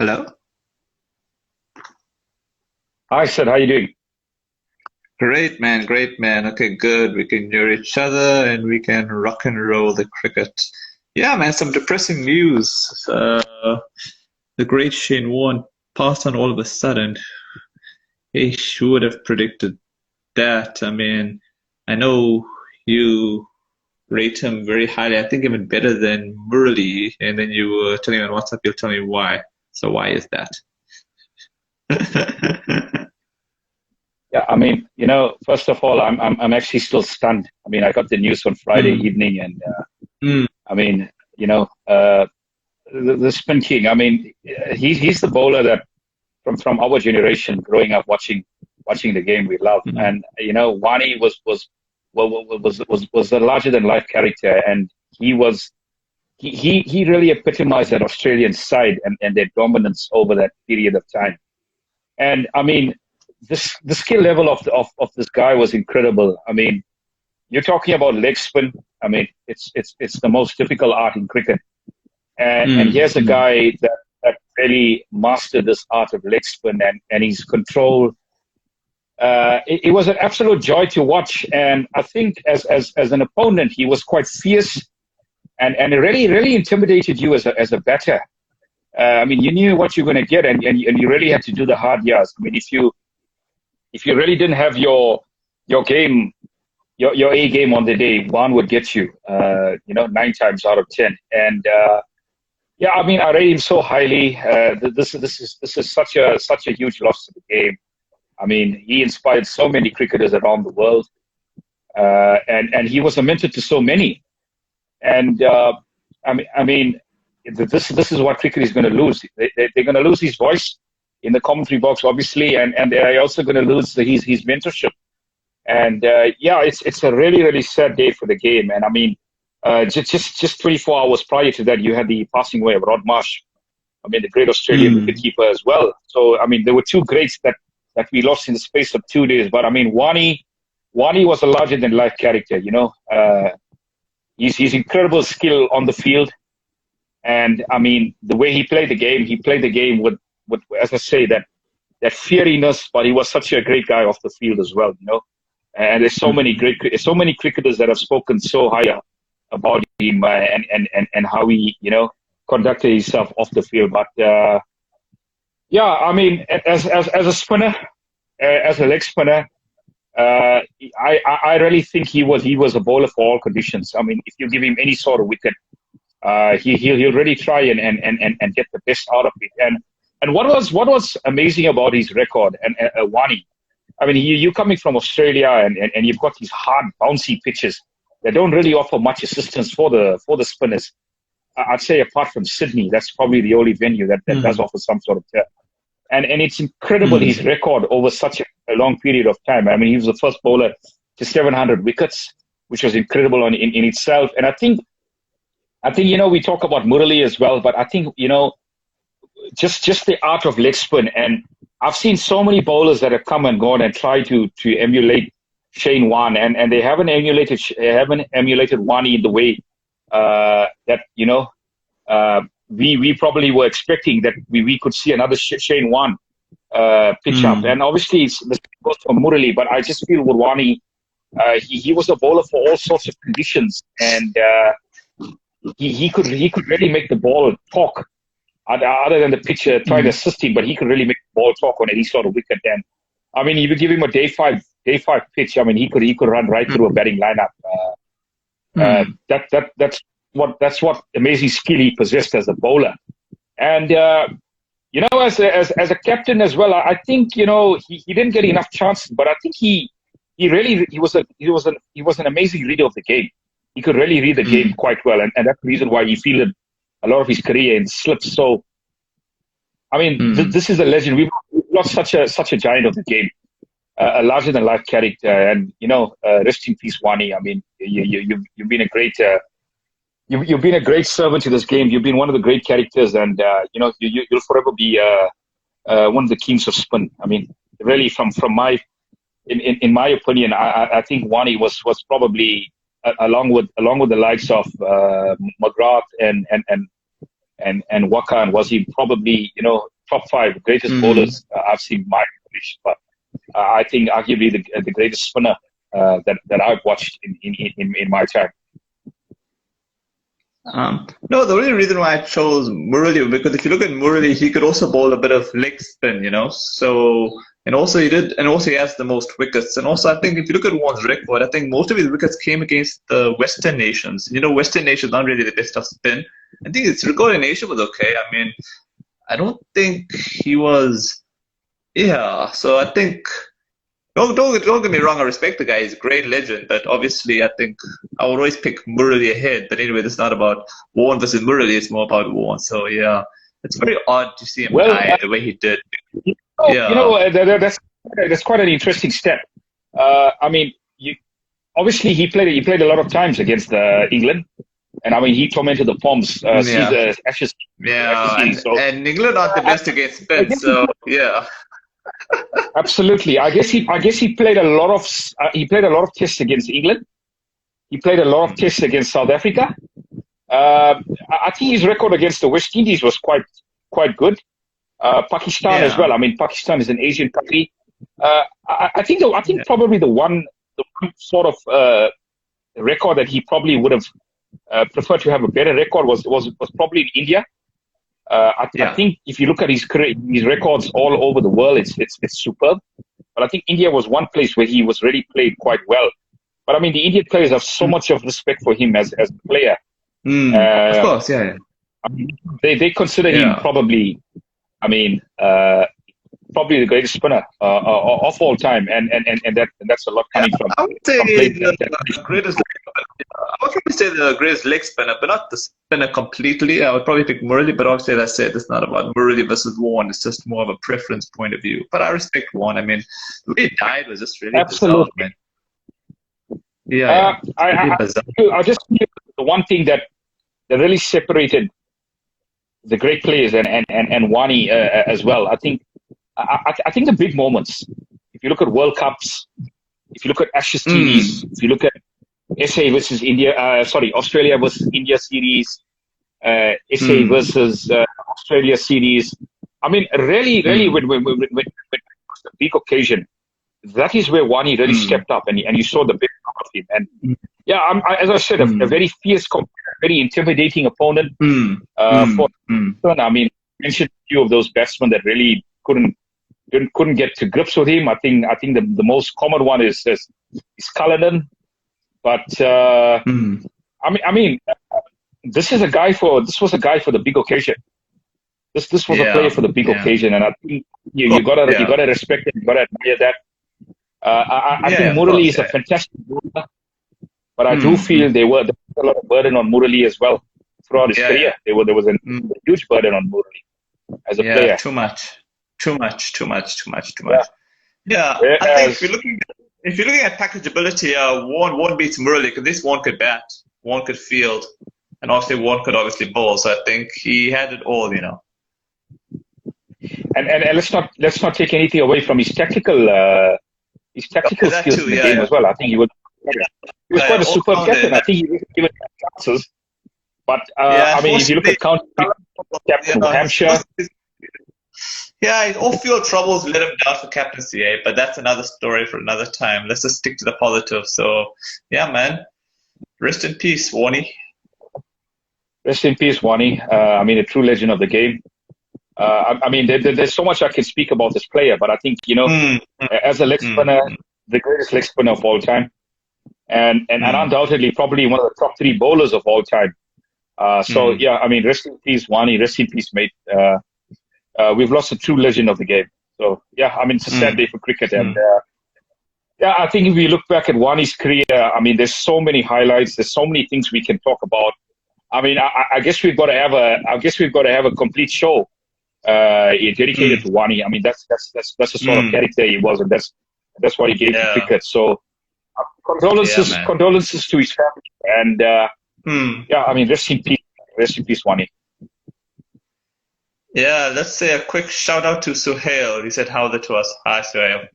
Hello? Hi, Sid. How you doing? Great man, great man. Okay, good. We can hear each other and we can rock and roll the cricket. Yeah, man, some depressing news. The great Shane Warne passed on all of a sudden. He should have predicted that. I mean, I know you rate him very highly. I think even better than Murali. And then you were telling me on WhatsApp, you'll tell me why. So why is that? Yeah, first of all, I'm actually still stunned. I mean, I got the news on Friday Mm, evening, and mm, I mean, the spin king. I mean, he's the bowler that from our generation, growing up watching the game we love, mm, and Wani was a larger than life character, and he really epitomized that Australian side and their dominance over that period of time. And I mean, the skill level of this guy was incredible. I mean, you're talking about leg spin. I mean, it's the most difficult art in cricket. And mm, here's a mm, guy that really mastered this art of leg spin and his control. It was an absolute joy to watch. And I think as an opponent, he was quite fierce and it really intimidated you as a batter. I mean, you knew what you're going to get, and you really had to do the hard yards. I mean, if you really didn't have your game, your A game on the day, one would get you, 9 times out of 10. And yeah, I mean, I rate him so highly. This is such a huge loss to the game. I mean, he inspired so many cricketers around the world, and he was a mentor to so many. And I mean, this is what cricket is going to lose. They're going to lose his voice in the commentary box, obviously, and they're also going to lose his mentorship. And yeah, it's a really sad day for the game. And I mean, just 24 hours prior to that, you had the passing away of Rod Marsh. I mean, the great Australian mm. wicketkeeper as well. So I mean, there were two greats that we lost in the space of 2 days. But I mean, Wani was a larger than life character. His incredible skill on the field, and I mean, the way he played the game with as I say, that feariness, but he was such a great guy off the field as well. And there's so many cricketers that have spoken so high about him, and how he conducted himself off the field. But yeah, I mean, as a spinner, as a leg spinner, I really think he was a bowler for all conditions. I mean, if you give him any sort of wicket, he'll really try and get the best out of it. And what was amazing about his record and Wani, I mean, you coming from Australia and you've got these hard, bouncy pitches that don't really offer much assistance for the spinners. I'd say apart from Sydney, that's probably the only venue that does Mm, offer some sort of turf. And it's incredible his mm, record over such a long period of time. I mean, he was the first bowler to 700 wickets, which was incredible in itself. And I think we talk about Murali as well, but I think just the art of leg spin. And I've seen so many bowlers that have come and gone and tried to emulate Shane Warne, and they haven't emulated Wani in the way that we probably were expecting that we could see another Shane Warne pitch up. mm, And obviously this goes for Murali, but I just feel with Wani, he was a bowler for all sorts of conditions, and he could really make the ball talk other than the pitcher trying to mm, assist him, but he could really make the ball talk on any sort of wicket. And I mean, if you give him a day five pitch, I mean, he could run right through a mm, batting lineup. mm, That's what amazing skill he possessed as a bowler. And as a captain as well, I think he didn't get enough chances, but I think he was an amazing reader of the game. He could really read the game mm, quite well, and that's the reason why he fielded a lot of his career in slips. So I mean, mm. this is a legend. We've lost such a giant of the game, a larger than life character, and rest in peace, Wani. I mean, you've been a great you've been a great servant to this game. You've been one of the great characters, and you'll forever be one of the kings of spin. I mean, really, from in my opinion, I think Wani was probably along with the likes of McGrath and Waka and Wasim probably, top 5 greatest bowlers I've seen in my career. But I think arguably the greatest spinner that I've watched in my time. No, the only reason why I chose Murali, because if you look at Murali, he could also bowl a bit of leg spin, So, and also he has the most wickets. And also, I think if you look at Warne's record, I think most of his wickets came against the Western nations. Western nations aren't really the best of spin. I think his record in Asia was okay. I mean, I don't think he was. Yeah, so I think. Don't get me wrong, I respect the guy, he's a great legend, but obviously I think I would always pick Murali ahead. But anyway, it's not about Warne versus Murali, it's more about Warne. So yeah, it's very odd to see him die the way he did. That's quite an interesting step. I mean, obviously he played a lot of times against England, and I mean he tormented the Poms. Ashes. And England aren't the best against spin, so yeah. Absolutely. I guess he played a lot of tests against England. He played a lot of tests against South Africa. I think his record against the West Indies was quite good. Pakistan as well. I mean, Pakistan is an Asian country. I think probably the one sort of record that he probably would have preferred to have a better record was probably in India. I think if you look at his records all over the world, it's superb. But I think India was one place where he was really played quite well. But I mean, the Indian players have so much of respect for him as a player. Of course, yeah. I mean, they consider him probably, probably the greatest spinner of all time, and that's a lot coming from. I would say the greatest. I would probably say the greatest leg spinner, but not the spinner completely. I would probably pick Murali, but obviously, as I said, it's not about Murali versus Warne. It's just more of a preference point of view. But I respect Warne. I mean, the way he died was just really bizarre, man. I'll just give the one thing that really separated the great players and Warne as well. I think the big moments. If you look at World Cups, if you look at Ashes series, if you look at SA versus India, Australia versus India series, SA versus Australia series. I mean, really, when it was a big occasion, that is where Warne really stepped up, and you saw the big of him. And as I said, a very fierce, very intimidating opponent. I mean, I mentioned a few of those batsmen that really couldn't get to grips with him. I think the most common one is Cullinan. But this was a guy for the big occasion. This was a player for the big occasion, and I think you gotta respect it. You gotta admire that. I think Murali is a fantastic bowler, but I do feel there was a lot of burden on Murali as well throughout his career. There was a huge burden on Murali as a player. Too much. Yeah, I think if you're looking at packageability, Warne beats Murali because this Warne could bat, Warne could field, and obviously Warne could bowl. So I think he had it all, And let's not take anything away from his tactical skills in the game as well. I think he was quite a superb captain. I think he was given chances. But if you look at county captain Hampshire. Yeah, off-field troubles let him down for captaincy, but that's another story for another time. Let's just stick to the positive. So, yeah, man. Rest in peace, Warne. Rest in peace, Warne. A true legend of the game. There's so much I can speak about this player, but I think, as a leg spinner, the greatest leg spinner of all time, and undoubtedly probably one of the top 3 bowlers of all time. Rest in peace, Warne. Rest in peace, mate. We've lost a true legend of the game. So, it's a sad day for cricket. And, I think if we look back at Warne's career, there's so many highlights. There's so many things we can talk about. I guess we've got to have a complete show dedicated to Warne. That's the sort of character he was, and that's what he gave to cricket. So, condolences to his family. And, rest in peace, Warne. Yeah, let's say a quick shout out to Suhail. He said how's it to us. Hi, Suhail.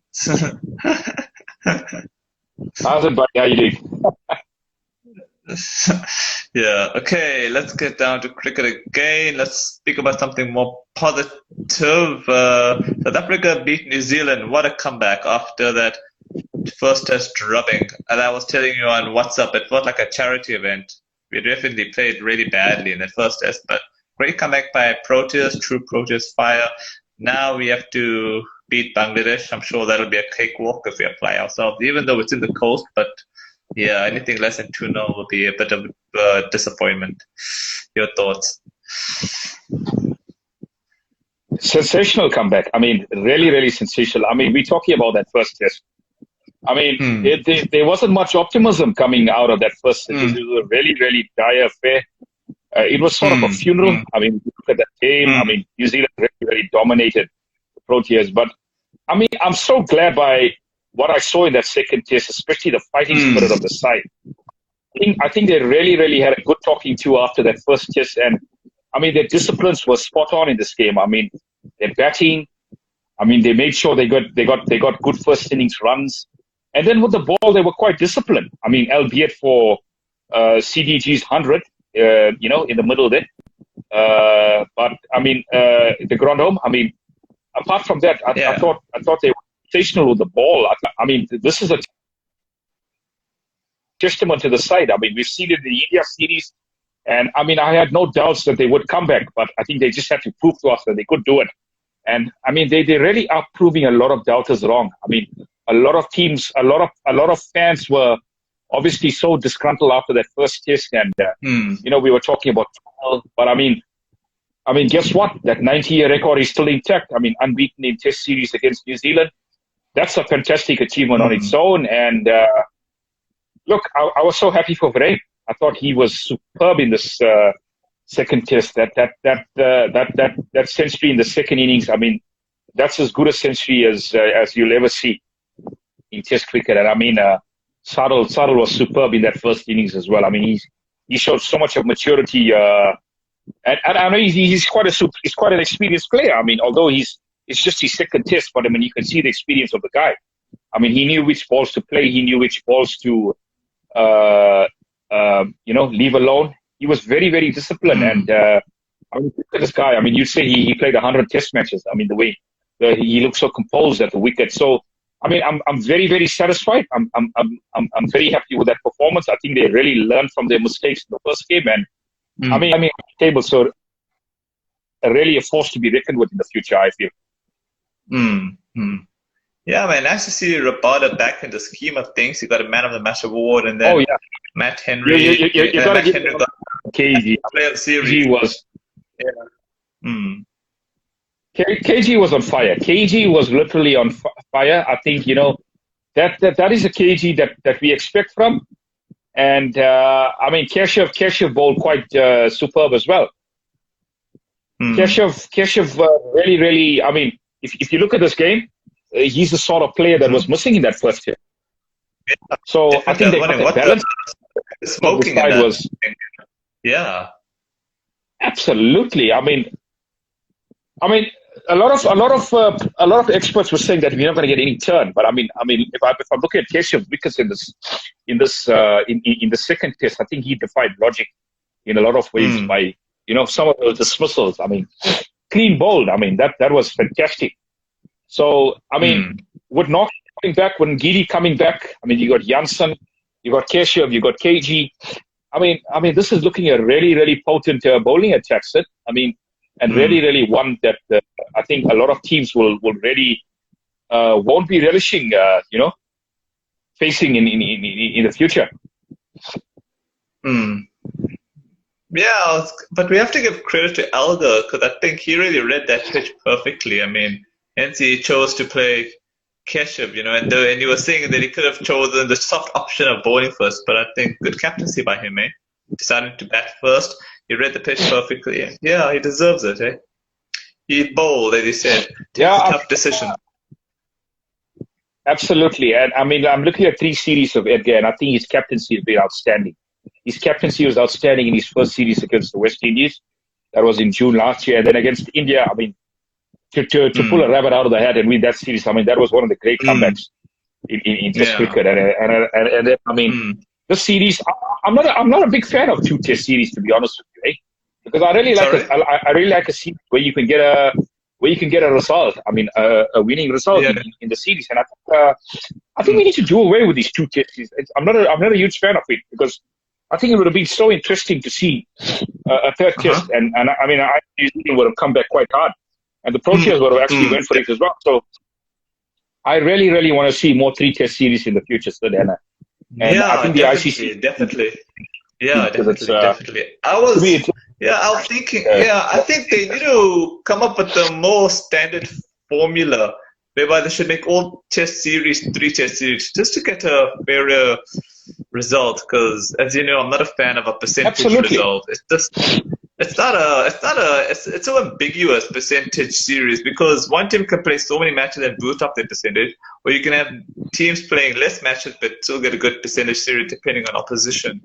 How's it, buddy? How you doing? Yeah, okay, let's get down to cricket again. Let's speak about something more positive. South Africa beat New Zealand. What a comeback after that first test drubbing. And I was telling you on WhatsApp, it felt like a charity event. We definitely played really badly in the first test, but great comeback by Proteas, true Proteas fire. Now we have to beat Bangladesh. I'm sure that'll be a cakewalk if we apply ourselves, even though it's in the coast, but yeah, anything less than 2-0 will be a bit of disappointment. Your thoughts? Sensational comeback. I mean, really, really sensational. I mean, we're talking about that first test. I mean, there wasn't much optimism coming out of that first test. It was a really, really dire affair. It was sort of a funeral. I mean, look at that game. I mean, New Zealand really, really dominated the Proteas. But, I mean, I'm so glad by what I saw in that second test, especially the fighting spirit of the side. I think they really, really had a good talking to after that first test. And, I mean, their disciplines were spot on in this game. I mean, their batting, I mean, they made sure they got good first innings runs. And then with the ball, they were quite disciplined. I mean, albeit for CDG's 100, you know, in the middle there. But I mean, the Grand Home. I mean, apart from that, I thought they were sensational with the ball. I mean, this is a testament to the side. I mean, we've seen it in the India series, and I mean, I had no doubts that they would come back, but I think they just had to prove to us that they could do it. And I mean, they really are proving a lot of doubters wrong. I mean, a lot of teams, a lot of fans were obviously so disgruntled after that first test, and you know, we were talking about, but I mean, guess what? That 90-year record is still intact. I mean, unbeaten in Test series against New Zealand. That's a fantastic achievement on its own. And look, I was so happy for Vrij. I thought he was superb in this second test. That century in the second innings. I mean, that's as good a century as you'll ever see in Test cricket. And I mean, Sadal was superb in that first innings as well. I mean, he showed so much of maturity. And I know he's quite an experienced player. I mean, although it's just his second test, but I mean, you can see the experience of the guy. I mean, he knew which balls to play. He knew which balls to, you know, leave alone. He was very, very disciplined. And I mean, look at this guy. I mean, you say he played 100 Test matches. I mean, the way he looked so composed at the wicket. So, I mean, I'm very, very satisfied. I'm very happy with that performance. I think they really learned from their mistakes in the first game, and I mean, table, so really a force to be reckoned with in the future, I feel. Yeah, man, nice to see Rabada back in the scheme of things. He got a Man of the Match award, and then Matt Henry. You got to give him KG. Player of the series. KG was. KG was on fire. KG was literally on fire. I think, you know, that is a KG that we expect from. And, I mean, Keshav bowled quite superb as well. Keshav really, really, I mean, if you look at this game, he's the sort of player that was missing in that first hit. So definitely. I think they got the balance. Smoking side was, absolutely. I mean, a lot of experts were saying that we're not going to get any turn. But I mean, if I'm looking at Keshav wickets in the second test, I think he defied logic in a lot of ways by, you know, some of the dismissals. I mean, clean bowled. I mean, that was fantastic. So I mean, with Knox coming back, when Giri coming back, I mean, you got Janssen, you got Keshav, you got KG. I mean, this is looking at a really, really potent bowling attack set. I mean, and really, really one that I think a lot of teams will really won't be relishing, you know, facing in the future. Yeah, but we have to give credit to Elgar because I think he really read that pitch perfectly. I mean, hence he chose to play Keshav, you know, and you were saying that he could have chosen the soft option of bowling first, but I think good captaincy by him, eh? Decided to bat first. He read the pitch perfectly. Yeah, he deserves it, eh? He bowled, as he said. Tough decision. Absolutely. And I mean, I'm looking at 3 series of Edgar, and I think his captaincy has been outstanding. His captaincy was outstanding in his first series against the West Indies. That was in June last year. And then against India, I mean, to pull a rabbit out of the hat and win that series, I mean, that was one of the great comebacks in Test cricket. And then, I mean, this series, I'm not a big fan of two test series, to be honest with you, eh? Because I really like Sorry? I really like a series where you can get a result. I mean, a winning result Yeah. in the series, and I think we need to do away with these two test series. I'm not a huge fan of it because I think it would have been so interesting to see a third test, and I mean, New Zealand would have come back quite hard, and the Proteas would have actually went for it as well. So I really, really want to see more three-test series in the future, Sir. And I think the ICC definitely. Yeah, because definitely. to me, I was thinking, I think they need to come up with a more standard formula whereby they should make all test series three test series just to get a fairer result. Because as you know, I'm not a fan of a percentage result. It's so ambiguous percentage series because one team can play so many matches and boost up their percentage, or you can have teams playing less matches but still get a good percentage series depending on opposition.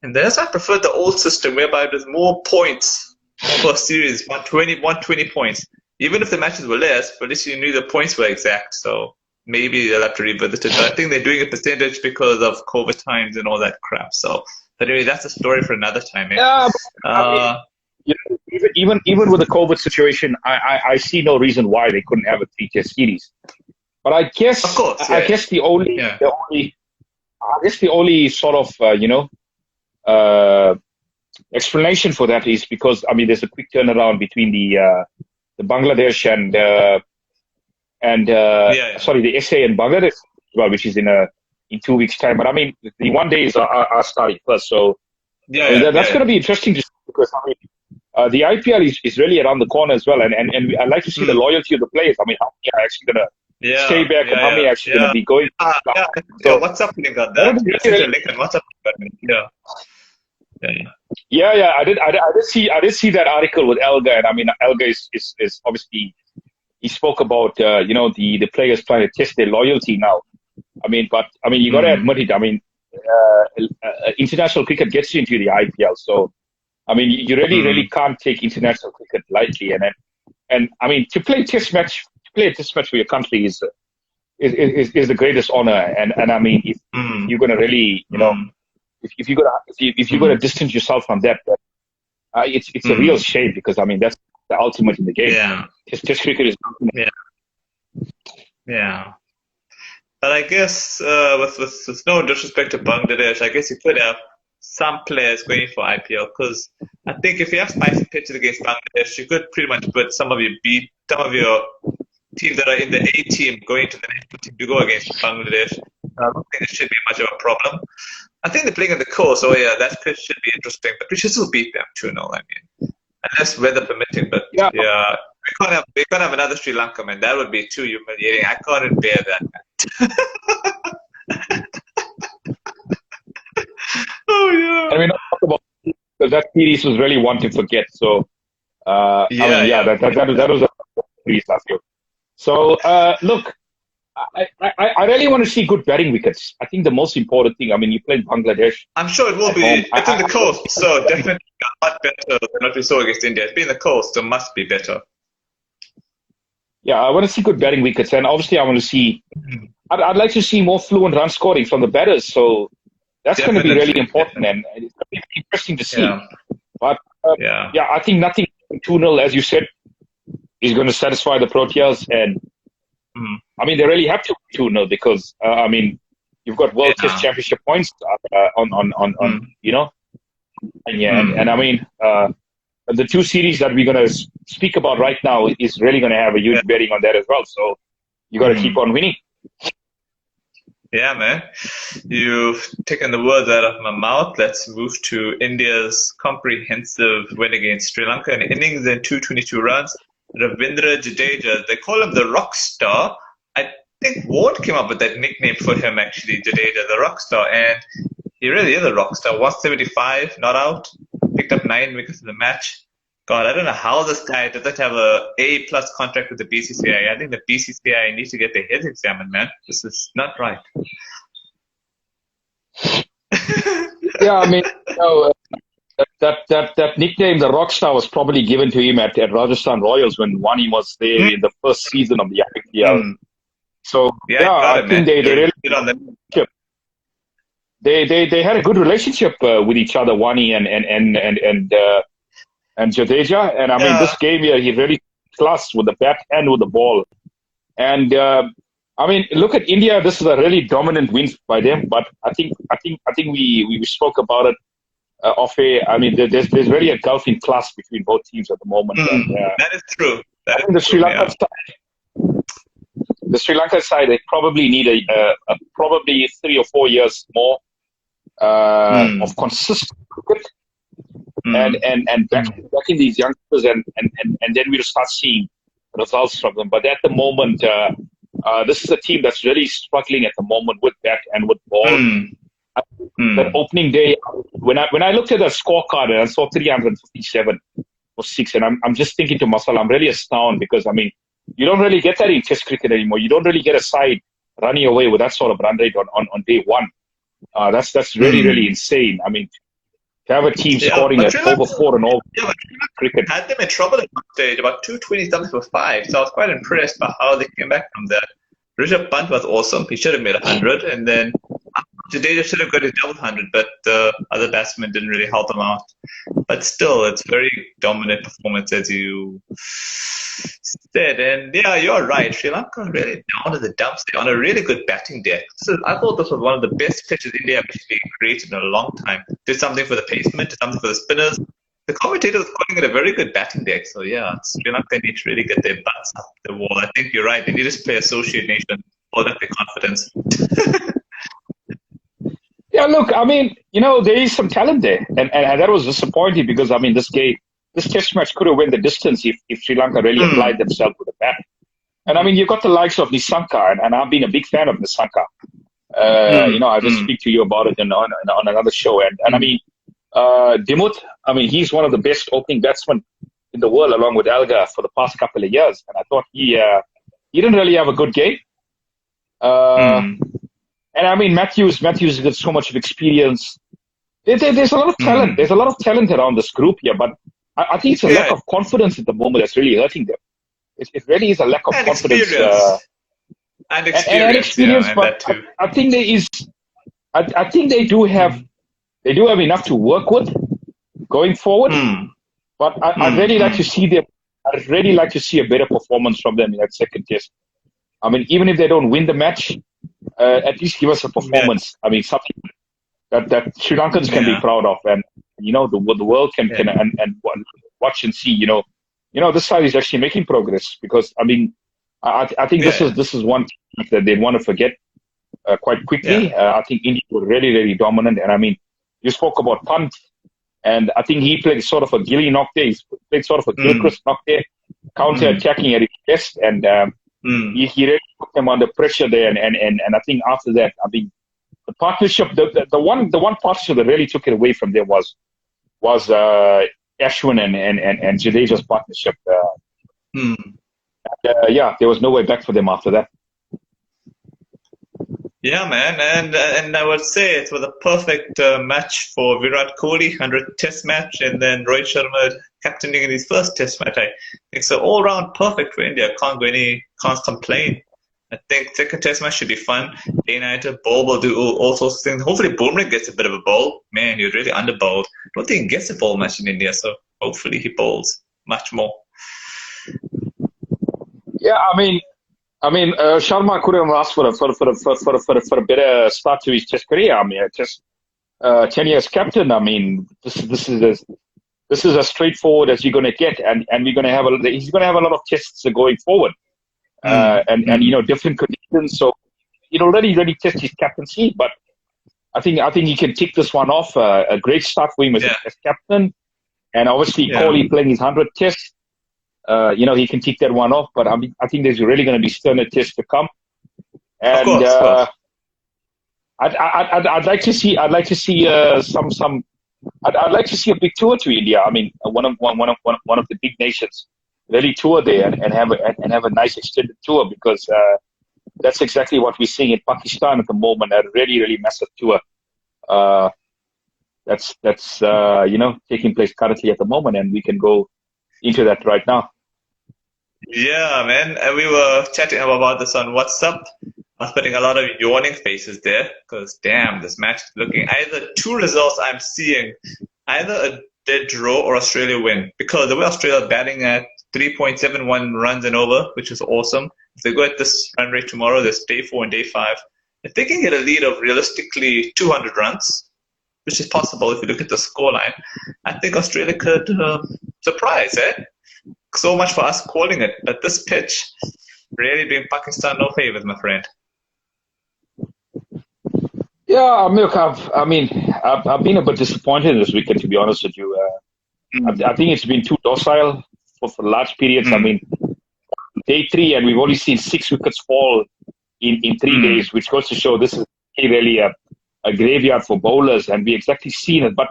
And that's why I prefer the old system whereby there's more points per series, 120 points. Even if the matches were less, but at least you knew the points were exact. So maybe they'll have to revisit it. But I think they're doing a percentage because of COVID times and all that crap. So anyway, that's a story for another time. Eh? Yeah, I mean, even with the COVID situation, I see no reason why they couldn't have a three-test series. But I guess, of course, I guess the only sort of explanation for that is because I mean there's a quick turnaround between the Bangladesh and the SA and Bangladesh as well, which is in 2 weeks' time. But I mean the one day are starting first, so that's going to be interesting to see because I mean the IPL is really around the corner as well, and I'd like to see the loyalty of the players. I mean how many are actually going to stay back and how many are actually going to be going. So what's up, link on that? What's up? Yeah. I did see that article with Elga, and I mean Elga is obviously he spoke about the players trying to test their loyalty now. I mean you got to admit it. I mean international cricket gets you into the IPL, so I mean you really can't take international cricket lightly, and I mean to play a test match for your country is the greatest honor, and I mean if you're going to really if you're gonna distance yourself from that, it's a real shame because I mean that's the ultimate in the game. Yeah. Test cricket is ultimate. Yeah. But I guess with no disrespect to Bangladesh, I guess you could have some players going for IPL because I think if you have spicy pitches against Bangladesh, you could pretty much put some of your teams that are in the A team going to the national team to go against Bangladesh. I don't think it should be much of a problem. I think they're playing on the coast, so yeah, that should be interesting. But we should still beat them 2-0. I mean, unless weather permitting. But yeah, we can't have another Sri Lanka, man. That would be too humiliating. I couldn't bear that, man. Oh yeah. And we not talk about because that series was really one to forget. So that was a series last year. So look. I really want to see good batting wickets. I think the most important thing, I mean, you play Bangladesh. I'm sure it will be. It's in the coast, so definitely a lot better than what we saw against India. It's been the coast, so it must be better. Yeah, I want to see good batting wickets. And obviously, I want to see, I'd like to see more fluent run scoring from the batters. So that's going to be really important. And it's going to be interesting to see. Yeah. But I think nothing 2-0, as you said, is going to satisfy the Proteas. And I mean, they really have to 2-0 because I mean, you've got World Test Championship points on you know, and I mean, the two series that we're going to speak about right now is really going to have a huge bearing on that as well. So you got to keep on winning. Yeah, man, you've taken the words out of my mouth. Let's move to India's comprehensive win against Sri Lanka. An innings and 222 runs. Ravindra Jadeja, they call him the rock star. I think Warne came up with that nickname for him, actually, Jadeja, the rock star. And he really is a rock star. 175, not out. Picked up 9 wickets in the match. God, I don't know how this guy doesn't have a A+ contract with the BCCI. I think the BCCI needs to get their heads examined, man. This is not right. Yeah, I mean, that nickname, the Rockstar, was probably given to him at Rajasthan Royals when Warne was there in the first season of the IPL. So I think they really did on the they had a good relationship with each other, Warne and Jadeja. And I mean, Yeah. this game here, he really class with the bat and with the ball. And I mean, look at India. This is a really dominant win by them. But I think we spoke about it off air. I mean, there's really a gulf in class between both teams at the moment. And, That is true. That I think is true, yeah. The Sri Lanka side, they probably need a probably 3 or 4 years more of consistent cricket and backing these youngsters, and then we'll start seeing results from them. But at the moment, this is a team that's really struggling at the moment with bat and with ball. That opening day, when I looked at the scorecard and I saw 357 for 6, and I'm just thinking to myself, I'm really astounded, because I mean, you don't really get that in Test cricket anymore. You don't really get a side running away with that sort of run rate on day one. That's really insane. I mean, to have a team scoring at over 4 and over. Yeah, but cricket had them in trouble at one stage, about 220 something for 5. So I was quite impressed by how they came back from that. Rishabh Pant was awesome. He should have made 100, and then today they should have got his double 100, but the other batsmen didn't really help him out. But still, it's very dominant performance, as you said. And yeah, you're right. Sri Lanka really down to the dumps there on a really good batting deck. So I thought this was one of the best pitches India have actually created in a long time. Did something for the pacement, did something for the spinners. The commentator was calling it a very good batting deck. So yeah, Sri Lanka need to really get their butts up the wall. I think you're right. They need to play Associate Nation, hold up their confidence. Yeah, look, I mean, there is some talent there, and that was disappointing, because I mean, this Test match could have went the distance if Sri Lanka really applied themselves with the bat. And I mean, you've got the likes of Nissanka, and I've been a big fan of Nissanka. I just speak to you about it on another show, and I mean, Dimut, I mean, he's one of the best opening batsmen in the world, along with Alga, for the past couple of years, and I thought he didn't really have a good game. And I mean, Matthews has got so much of experience. There's a lot of talent. There's a lot of talent around this group here, but I think it's a lack of confidence at the moment that's really hurting them. It really is a lack of confidence. And experience, but I think there is. I think they do have enough to work with going forward. But I'd really like to see them. I'd really like to see a better performance from them in that second test. I mean, even if they don't win the match, at least give us a performance. I mean, something that Sri Lankans can be proud of, and the world can and watch and see. This side is actually making progress, because I mean, I think this is one thing that they want to forget quite quickly. I think India were really dominant, and I mean, you spoke about Pant, and I think he played sort of a Gilly knock there. He played sort of a Gilchrist knock there, counter attacking at his best, and he really put them under pressure there, and I think after that, I mean, the partnership, the one partnership that really took it away from them was Ashwin and Jadeja's partnership. There was no way back for them after that. Yeah, man, and I would say it was a perfect match for Virat Kohli, 100th Test match, and then Rohit Sharma captaining in his first Test match. I think so, all round perfect for India. Can't complain. I think second Test match should be fun. Day-nighter, ball will do all sorts of things. Hopefully, Bumrah gets a bit of a bowl. Man, he was really under-bowled. I don't think he gets a bowl much in India, so hopefully he bowls much more. Yeah, I mean, Sharma couldn't have asked for a better start to his Test career. I mean, just 10 years captain. I mean, this is as straightforward as you're going to get, and he's going to have a lot of tests going forward, and different conditions. So he'd already test his captaincy, but I think he can tick this one off. A great start for him as captain, and obviously Kohli playing his 100th Test. He can tick that one off, but I mean, I think there's really going to be sterner tests to come, and of course. I'd like to see I'd like to see a big tour to India. I mean, one of the big nations really tour there and have a nice extended tour, because that's exactly what we're seeing in Pakistan at the moment. A really massive tour. That's taking place currently at the moment, and we can go into that right now. Yeah, man. And we were chatting about this on WhatsApp. I was putting a lot of yawning faces there because damn, this match is looking either two results I'm seeing, either a dead draw or Australia win. Because the way Australia are batting at 3.71 runs and over, which is awesome. If they go at this run rate tomorrow, there's day 4 and day 5. If they can get a lead of realistically 200 runs, which is possible if you look at the scoreline, I think Australia could surprise, eh? So much for us calling it. But this pitch really doing Pakistan no favors, my friend. Yeah, look, I've been a bit disappointed this weekend, to be honest with you. I think it's been too docile for large periods. I mean, day 3, and we've only seen 6 wickets fall in 3 days, which goes to show this is really a graveyard for bowlers, and we exactly seen it. But,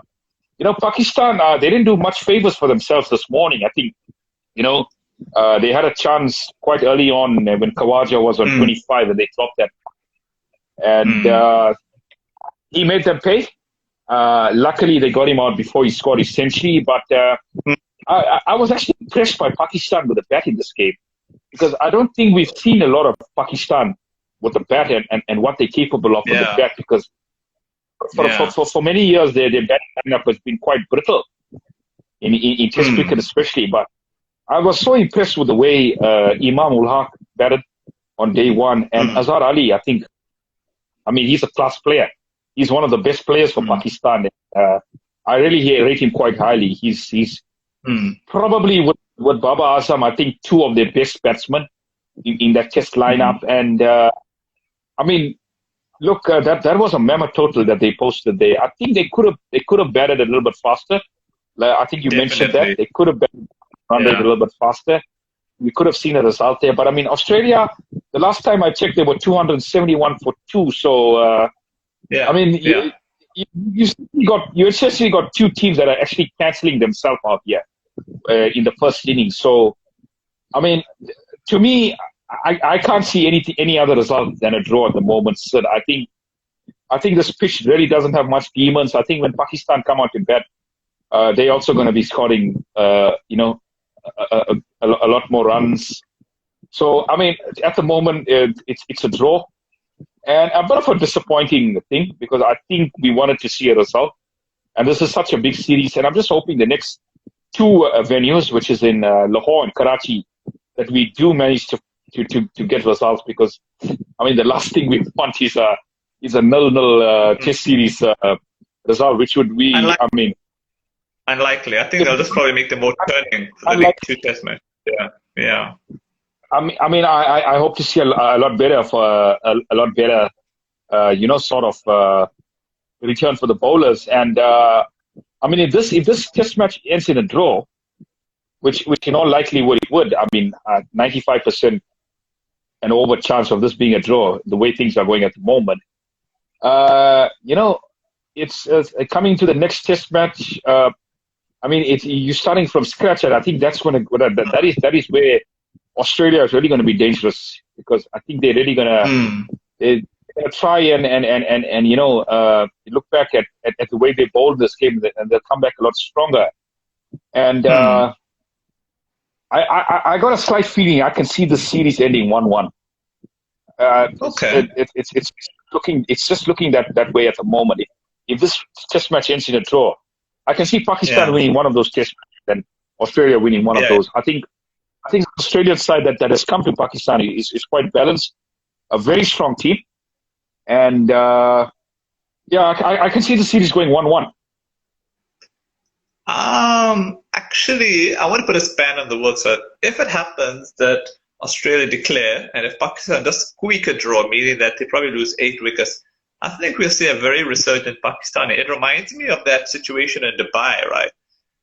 Pakistan, they didn't do much favors for themselves this morning. I think, they had a chance quite early on when Khawaja was on 25 and they dropped that. And he made them pay. Luckily, they got him out before he scored his century. But I was actually impressed by Pakistan with the bat in this game, because I don't think we've seen a lot of Pakistan with the bat and what they're capable of with the bat. Because for many years, their batting lineup has been quite brittle in Test cricket, especially. But I was so impressed with the way Imam ul Haq batted on day 1, and Azhar Ali. I mean, he's a class player. He's one of the best players for Pakistan. I really rate him quite highly. He's probably with Baba Azam, I think 2 of their best batsmen in that Test lineup. And I mean, look, that was a mammoth total that they posted there. I think they could have batted a little bit faster. I think you mentioned that they could have batted a little bit faster. We could have seen a result there. But I mean, Australia, the last time I checked, they were 271 for 2. So I mean, you essentially got 2 teams that are actually cancelling themselves out here in the first inning. So, I mean, to me, I can't see any other result than a draw at the moment. So I think this pitch really doesn't have much demons. I think when Pakistan come out to bat, they're also going to be scoring, a lot more runs. So, I mean, at the moment, it's a draw. And a bit of a disappointing thing, because I think we wanted to see a result. And this is such a big series. And I'm just hoping the next 2 venues, which is in Lahore and Karachi, that we do manage to get results. Because, I mean, the last thing we want is a 0-0 Test series result, which would be, unlikely. I think they'll just probably make them more turning for the next 2 Test matches. Yeah. I hope to see a lot better sort of return for the bowlers. And if this Test match ends in a draw, which in all likelihood it would, 95% an over chance of this being a draw, the way things are going at the moment. It's coming to the next Test match. You're starting from scratch, and I think that's that is where Australia is really going to be dangerous, because I think they're really going to try and look back at the way they bowled this game, and they'll come back a lot stronger. And I got a slight feeling I can see the series ending 1-1. Okay. It's just looking that way at the moment. If this Test match ends in a draw, I can see Pakistan winning one of those Test matches and Australia winning one of those. I think the Australian side that has come to Pakistan is quite balanced, a very strong team, and I can see the series going 1-1. Actually, I want to put a span on the works. So if it happens that Australia declare, and if Pakistan does squeak a draw, meaning that they probably lose 8 wickets, I think we'll see a very resurgent Pakistani. It reminds me of that situation in Dubai, right,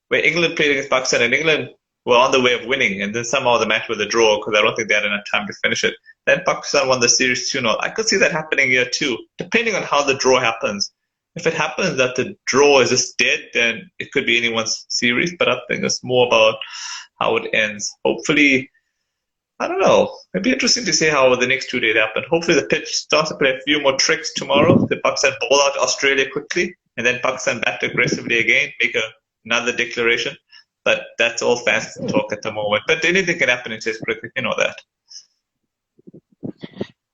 where England played against Pakistan, and England were on the way of winning, and then somehow the match was a draw because I don't think they had enough time to finish it. Then Pakistan won the series 2-0. I could see that happening here too, depending on how the draw happens. If it happens that the draw is just dead, then it could be anyone's series, but I think it's more about how it ends. Hopefully, I don't know. It'd be interesting to see how the next 2 days happen. Hopefully the pitch starts to play a few more tricks tomorrow. The Pakistan bowl out Australia quickly, and then Pakistan bat aggressively again, make another declaration. But that's all fast talk at the moment. But anything can happen in Test cricket, you know that.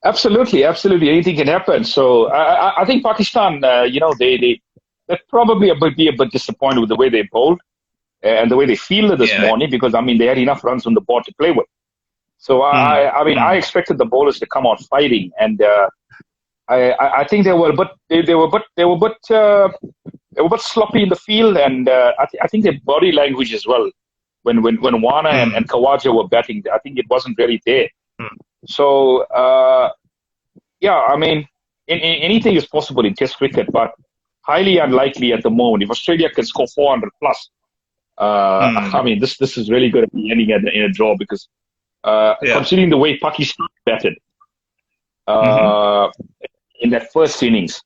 Absolutely, absolutely. Anything can happen. So I think Pakistan, they're probably be a bit disappointed with the way they bowled and the way they fielded this Yeah. morning because I mean they had enough runs on the board to play with. So I mean I expected the bowlers to come out fighting, and I think they were a bit sloppy in the field, and I think their body language as well. When Warne and Khawaja were batting, I think it wasn't really there. So yeah, I mean, anything is possible in Test cricket, but highly unlikely at the moment. If Australia can score 400 plus, I mean, this is really going to be ending in a draw because considering the way Pakistan batted in that first innings,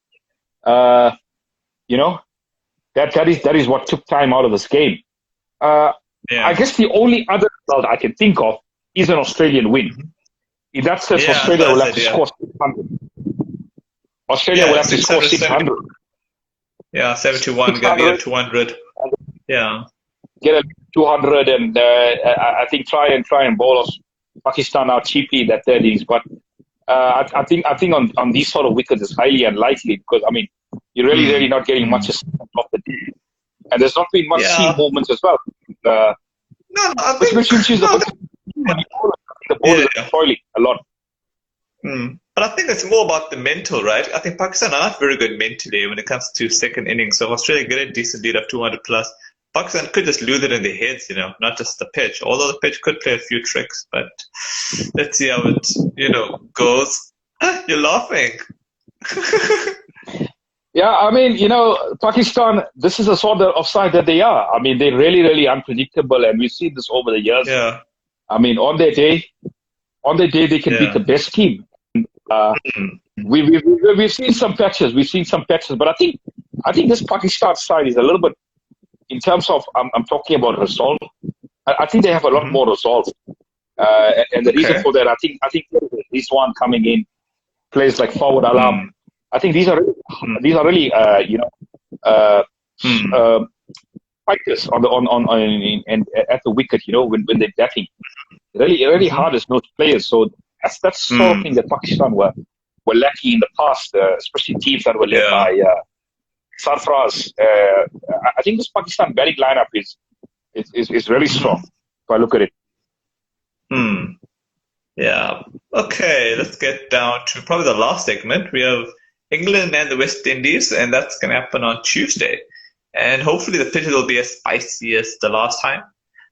that is what took time out of this game. I guess the only other result I can think of is an Australian win. In that sense, Australia will have to score 600. Australia will have to score 600. Yeah, 71, get a 200. Yeah. Get a 200 and I think try and bowl us Pakistan out cheaply in that third innings. But I think on these sort of wickets it's highly unlikely because, I mean, you're really not getting much off the day. And there's not been much seam movements as well. I think the bowlers are toiling a lot. But I think it's more about the mental, right? I think Pakistan are not very good mentally when it comes to second innings. So Australia get a decent lead of 200 plus. Pakistan could just lose it in their heads, not just the pitch. Although the pitch could play a few tricks, but let's see how it, goes. You're laughing. Yeah, I mean, Pakistan, this is the sort of side that they are. I mean, they're really, really unpredictable, and we've seen this over the years. Yeah. I mean, on their day, they can beat the best team. We've seen some patches. But I think this Pakistan side is a little bit, in terms of, I'm talking about resolve. I think they have a lot more resolve, and the reason for that, I think this one coming in, players like Fawad Alam. I think these are really fighters at the wicket. When they're batting, really hard as nose players. So that's sort of thing that Pakistan were lacking in the past, especially teams that were led by Sarfraz. I think this Pakistan batting lineup is really strong. If I look at it. Yeah. Okay, let's get down to probably the last segment. We have England and the West Indies, and that's going to happen on Tuesday. And hopefully the pitches will be as spicy as the last time.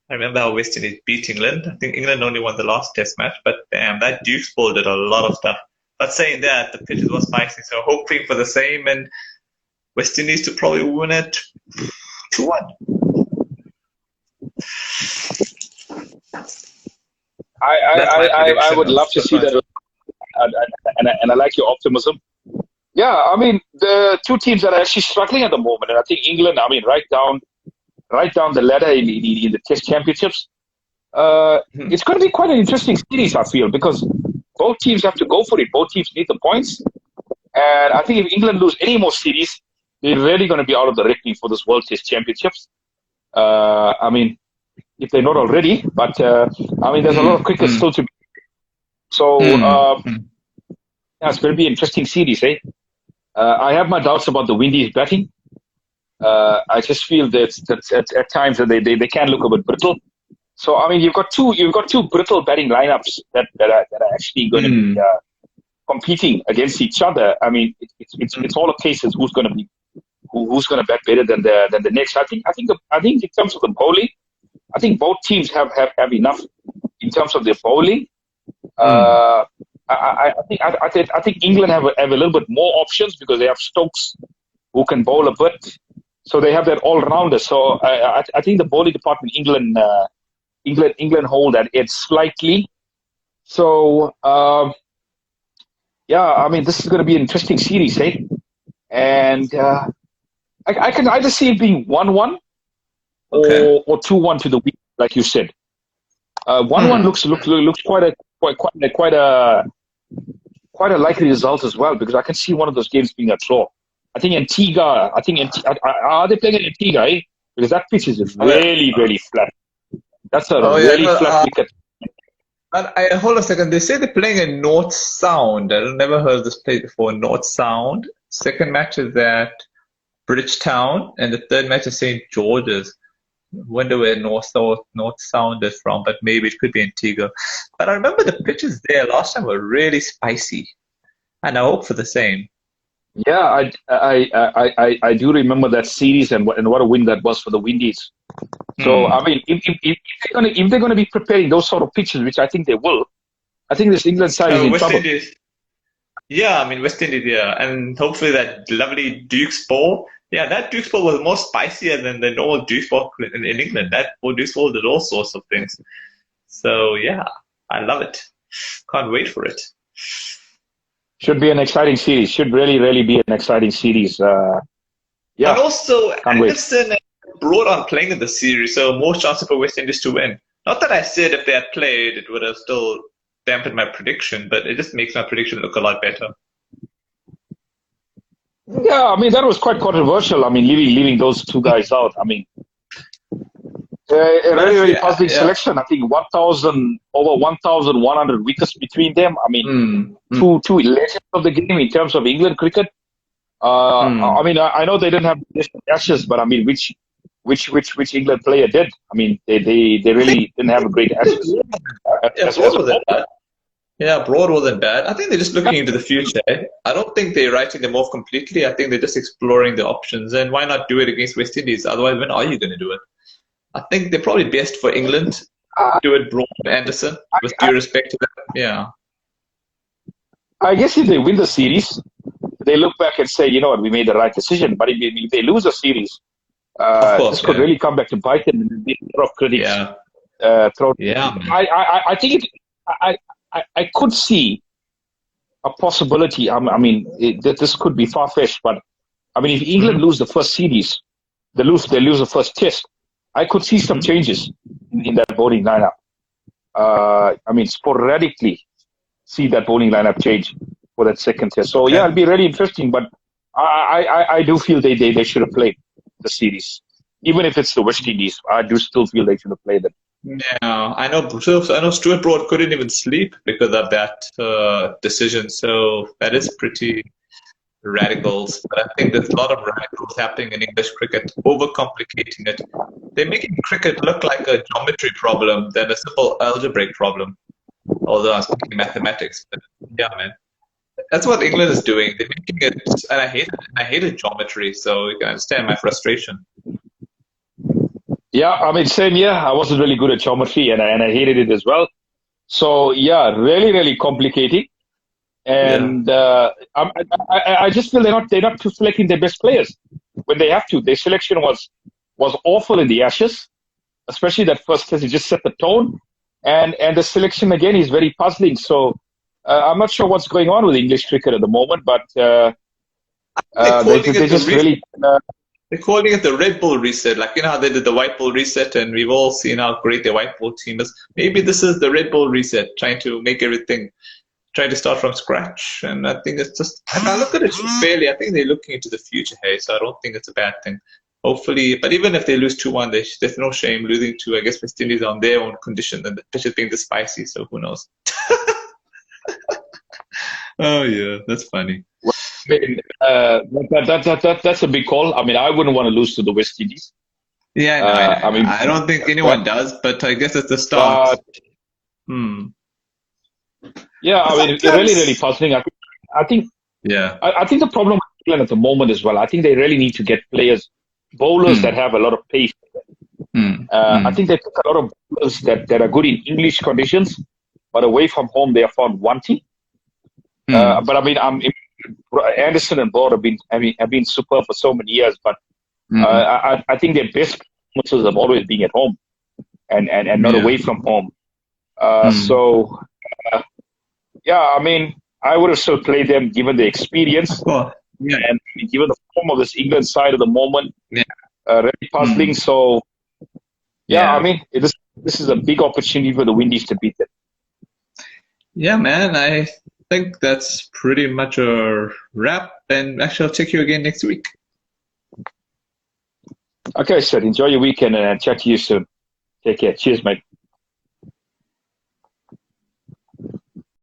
I remember how West Indies beat England. I think England only won the last Test match, but damn, that Dukes Bowl did a lot of stuff. But saying that, the pitches were spicy, so hoping for the same, and West Indies to probably win it 2-1. I would love to see that, and I like your optimism. Yeah, I mean, the two teams that are actually struggling at the moment, and I think England, I mean, right down the ladder in the Test Championships, it's going to be quite an interesting series, I feel, because both teams have to go for it. Both teams need the points. And I think if England lose any more series, they're really going to be out of the reckoning for this World Test Championships. I mean, if they're not already, but I mean, there's a lot of cricket still to be. So, it's going to be an interesting series, eh? I have my doubts about the Windies batting. I just feel that at times that they can look a bit brittle. So I mean, you've got two brittle batting lineups that are actually going to be competing against each other. I mean, it's all a case of who's going to bat better than the next. I think in terms of the bowling, I think both teams have enough in terms of their bowling. I think England have a little bit more options because they have Stokes who can bowl a bit, so they have that all rounder. So I think the bowling department England hold that edge slightly. So I mean, this is going to be an interesting series, eh? And I can either see it being 1-1 or 2-1 to the week, like you said. 1-1 looks quite a likely result as well, because I can see one of those games being a draw. I think Antigua. Are they playing in Antigua? Eh? Because that pitch is really flat. That's a really flat wicket. And hold on a second. They say they're playing in North Sound. I've never heard of this place before. North Sound. Second match is at Bridgetown, and the third match is St. George's. Wonder where North Sound is from, but maybe it could be Antigua. But I remember the pitches there last time were really spicy, and I hope for the same. Yeah, I do remember that series and what a win that was for the Windies. So I mean, if they're gonna be preparing those sort of pitches, which I think they will, I think this England side is in West trouble. Indies. Yeah, I mean West Indies, yeah, and hopefully that lovely Duke's ball. Yeah, that Duke's ball was more spicier than the normal Duke's ball in England. That Duke's ball did all sorts of things. So yeah, I love it. Can't wait for it. Should be an exciting series. Should really be an exciting series. Yeah. And also, Anderson and Broad aren't playing in the series, so more chance for West Indies to win. Not that I said if they had played, it would have still dampened my prediction, but it just makes my prediction look a lot better. Yeah, I mean, that was quite controversial. I mean, leaving those two guys out. I mean, a really puzzling selection. I think over 1,100 wickets between them. I mean, two legends of the game in terms of England cricket. I mean, I know they didn't have Ashes, but I mean, which England player did? I mean, they really didn't have a great Ashes. Broad wasn't bad. I think they're just looking into the future. I don't think they're writing them off completely. I think they're just exploring the options. And why not do it against West Indies? Otherwise, when are you going to do it? I think they're probably best for England. Do it, Broad and Anderson, with due respect to them. Yeah. I guess if they win the series, they look back and say, you know what, we made the right decision. But if they lose a series, this could really come back to bite them and be a lot of critics. I think I could see a possibility. I mean, this could be far-fetched, but I mean, if England lose the first series, they lose the first test, I could see some changes in that bowling lineup. I mean, sporadically see that bowling lineup change for that second test. So yeah, it'll be really interesting. But I do feel they should have played the series, even if it's the West Indies. I do still feel they should have played it. Yeah, I know Stuart Broad couldn't even sleep because of that decision. So that is pretty radical. But I think there's a lot of radicals happening in English cricket, overcomplicating it. They're making cricket look like a geometry problem than a simple algebraic problem. Although I was thinking mathematics, but yeah, man, that's what England is doing. They're making it, and I hate it. I hated geometry, so you can understand my frustration. Yeah, I mean, same here. I wasn't really good at geometry, and I hated it as well. So yeah, really complicating. And I just feel they're not selecting their best players when they have to. Their selection was awful in the Ashes, especially that first test. It just set the tone, and the selection again is very puzzling. So I'm not sure what's going on with English cricket at the moment, but they just really. They're calling it the Red Bull reset, like, you know how they did the White Bull reset, and we've all seen how great the White Bull team is. Maybe this is the Red Bull reset, trying to make everything, trying to start from scratch. And I think it's just, I look at it fairly. I think they're looking into the future, hey, so I don't think it's a bad thing. Hopefully, but even if they lose 2-1, there's no shame losing to, I guess, West Indies on their own condition, and the pitch is being this spicy, so who knows. Oh, yeah, that's funny. I mean, that's a big call. I mean, I wouldn't want to lose to the West Indies. Yeah, I mean, I don't think anyone does, but I guess it's the start. Yeah, I mean, it's really puzzling. I think the problem with England at the moment as well, I think they really need to get bowlers that have a lot of pace. I think they took a lot of bowlers that are good in English conditions, but away from home they are found wanting. But I mean, Anderson and Broad have been superb for so many years, but I think their best performances have always been at home and not away from home. So, I mean, I would have still played them given the experience and given the form of this England side at the moment. Really puzzling. So, I mean, this is a big opportunity for the Windies to beat them. Yeah, man, I think that's pretty much a wrap. And actually, I'll check you again next week. Okay, sir. Enjoy your weekend and chat to you soon. Take care. Cheers, mate.